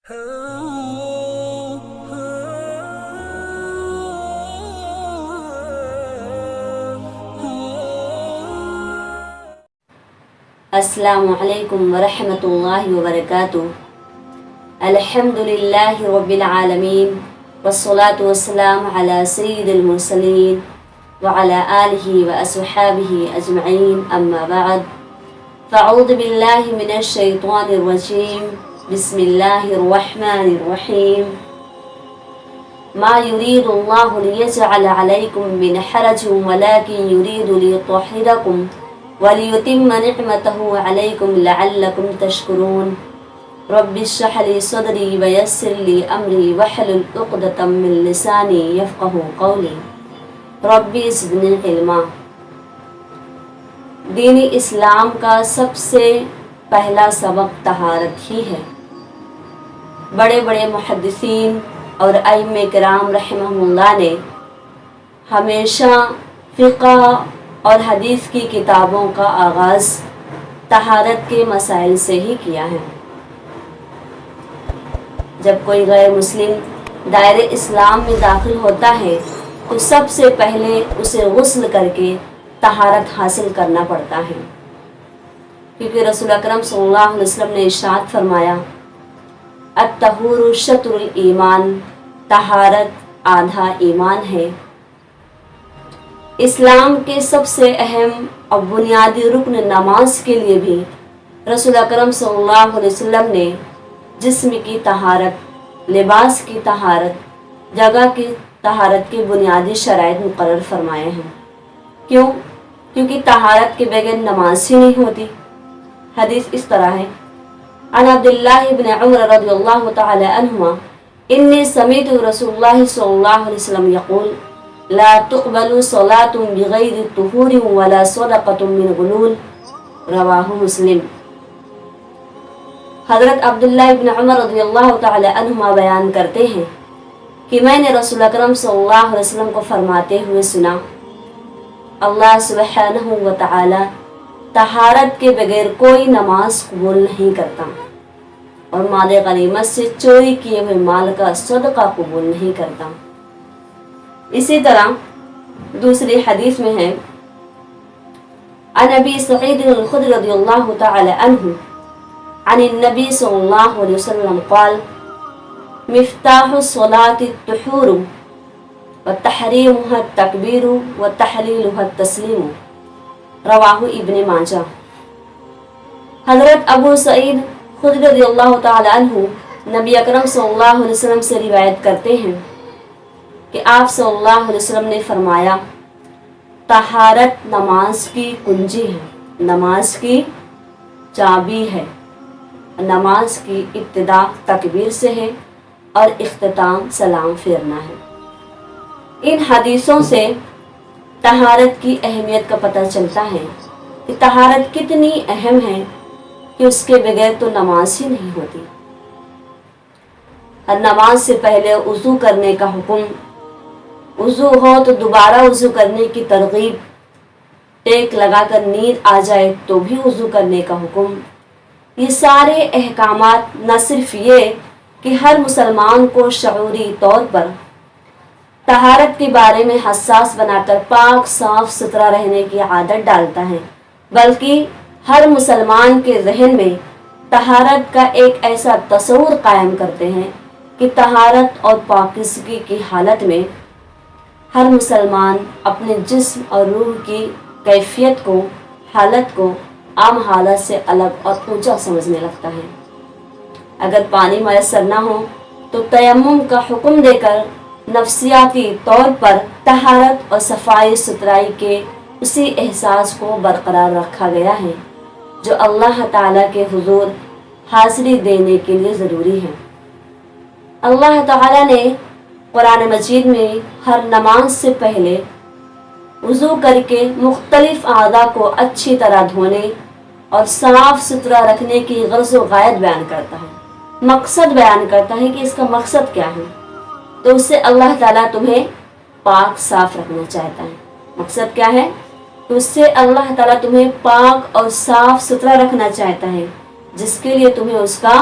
السلام علیکم ورحمۃ اللہ وبرکاتہ۔ الحمدللہ رب العالمین والصلاة والسلام علی سید المرسلین وعلی آلہ واصحابہ اجمعین، اما بعد فاعوذ باللہ من الشیطان الرجیم، بسم اللہ الرحمن الرحیم۔ ما يريد الله ليجعل عليكم من حرج ولكن يريد ليطهركم وَلِيُتِمَّ نِعْمَتَهُ عَلَيْكُمْ لَعَلَّكُمْ تَشْكُرُونَ رَبِّ اشْرَحْ لِي صَدْرِي وَيَسِّرْ لِي أَمْرِي وَاحْلُلْ عُقْدَةً مِّن لِّسَانِي يَفْقَهُوا قَوْلِي رَبِّ زِدْنِی عِلْمًا۔ دین اسلام کا سب سے پہلا سبق طہارت ہی ہے۔ بڑے بڑے محدثین اور ائمہ کرام رحمہم اللہ نے ہمیشہ فقہ اور حدیث کی کتابوں کا آغاز طہارت کے مسائل سے ہی کیا ہے۔ جب کوئی غیر مسلم دائرہ اسلام میں داخل ہوتا ہے تو سب سے پہلے اسے غسل کر کے طہارت حاصل کرنا پڑتا ہے، کیونکہ رسول اکرم صلی اللہ علیہ وسلم نے ارشاد فرمایا، الطہور شطر الایمان، طہارت آدھا ایمان ہے۔ اسلام کے سب سے اہم اور بنیادی رکن نماز کے لیے بھی رسول اکرم صلی اللہ علیہ وسلم نے جسم کی طہارت، لباس کی طہارت، جگہ کی طہارت کے بنیادی شرائط مقرر فرمائے ہیں۔ کیوں؟ کیونکہ طہارت کے بغیر نماز ہی نہیں ہوتی۔ حدیث اس طرح ہے، عن عبداللہ بن عمر رضی اللہ تعالی عنہما انی سمعت رسول اللہ صلی اللہ علیہ وسلم یقول لا تقبل صلاة بغیر طہور ولا صدقة من غلول، رواہ مسلم۔ حضرت عبداللہ ابن عمر رضی اللہ تعالی عنہما بیان کرتے ہیں کہ میں نے رسول اکرم صلی اللہ علیہ وسلم کو فرماتے ہوئے سنا، اللہ سبحانہ و تعالی طہارت کے بغیر کوئی نماز قبول نہیں کرتا، اور مال غنیمت سے چوری کیے ہوئے مال کا صدقہ قبول نہیں کرتا۔ اسی طرح دوسری حدیث میں ہے، عن ابی سعید الخدری رضی اللہ تعالی عنہ عن النبی صلی اللہ علیہ وسلم قال مفتاح الصلاة الطہور وتحریمها التکبیر وتحلیلها التسلیم، رواہ ابن ماجہ۔ حضرت ابو سعید خدری رضی اللہ تعالی عنہ نبی اکرم صلی اللہ علیہ وسلم سے روایت کرتے ہیں کہ آپ صلی اللہ علیہ وسلم نے فرمایا، طہارت نماز کی کنجی ہے، نماز کی چابی ہے۔ نماز کی ابتدا تکبیر سے ہے اور اختتام سلام پھیرنا ہے۔ ان حدیثوں سے طہارت کی اہمیت کا پتہ چلتا ہے کہ طہارت کتنی اہم ہے کہ اس کے بغیر تو نماز ہی نہیں ہوتی۔ ہر نماز سے پہلے وضو کرنے کا حکم، وضو ہو تو دوبارہ وضو کرنے کی ترغیب، ٹیک لگا کر نیند آ جائے تو بھی وضو کرنے کا حکم، یہ سارے احکامات نہ صرف یہ کہ ہر مسلمان کو شعوری طور پر طہارت کے بارے میں حساس بنا کر پاک صاف ستھرا رہنے کی عادت ڈالتا ہے، بلکہ ہر مسلمان کے ذہن میں طہارت کا ایک ایسا تصور قائم کرتے ہیں کہ طہارت اور پاکیزگی کی حالت میں ہر مسلمان اپنے جسم اور روح کی کیفیت کو، حالت کو عام حالت سے الگ اور اونچا سمجھنے لگتا ہے۔ اگر پانی میسر نہ ہو تو تیمم کا حکم دے کر نفسیاتی طور پر طہارت اور صفائی ستھرائی کے اسی احساس کو برقرار رکھا گیا ہے جو اللہ تعالیٰ کے حضور حاضری دینے کے لیے ضروری ہے۔ اللہ تعالیٰ نے قرآن مجید میں ہر نماز سے پہلے وضو کر کے مختلف اعضاء کو اچھی طرح دھونے اور صاف ستھرا رکھنے کی غرض و غایت بیان کرتا ہے، مقصد بیان کرتا ہے کہ اس کا مقصد کیا ہے۔ تو اس سے اللہ تعالیٰ تمہیں پاک صاف رکھنا چاہتا ہے۔ مقصد کیا ہے؟ تو اس سے اللہ تعالیٰ تمہیں پاک اور صاف ستھرا رکھنا چاہتا ہے، جس کے لیے تمہیں اس کا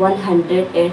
108।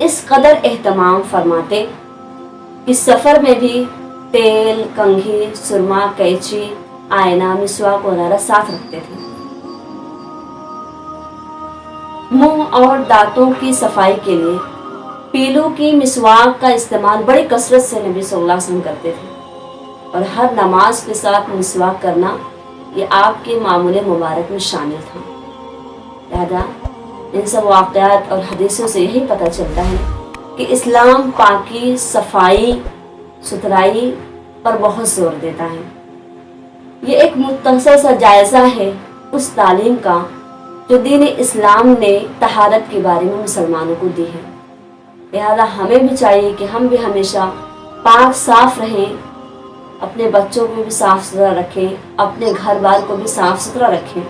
اس قدر اہتمام فرماتے کہ سفر میں بھی تیل، کنگھی، سرما، قینچی، آئینہ، مسواک وغیرہ ساتھ رکھتے تھے۔ منہ اور دانتوں کی صفائی کے لیے پیلو کی مسواک کا استعمال بڑی کثرت سے نبی صلی اللہ علیہ وسلم کرتے تھے، اور ہر نماز کے ساتھ مسواک کرنا یہ آپ کے معمول مبارک میں شامل تھا۔ لہذا ان سب واقعات اور حدیثوں سے یہی پتہ چلتا ہے کہ اسلام پاکی، صفائی ستھرائی پر بہت زور دیتا ہے۔ یہ ایک مختصر سا جائزہ ہے اس تعلیم کا جو دین اسلام نے طہارت کے بارے میں مسلمانوں کو دی ہے۔ لہذا ہمیں بھی چاہیے کہ ہم بھی ہمیشہ پاک صاف رہیں، اپنے بچوں کو بھی صاف ستھرا رکھیں، اپنے گھر بار کو بھی صاف ستھرا رکھیں۔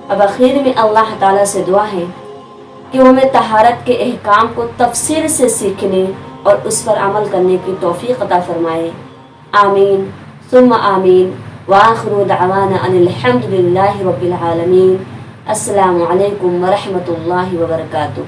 اب آخر میں اللہ تعالیٰ سے دعا ہے کہ وہ ہمیں طہارت کے احکام کو تفصیل سے سیکھنے اور اس پر عمل کرنے کی توفیق عطا فرمائے۔ آمین ثم آمین، وآخر دعوانا ان الحمد للہ رب العالمین۔ السلام علیکم ورحمۃ اللہ وبرکاتہ۔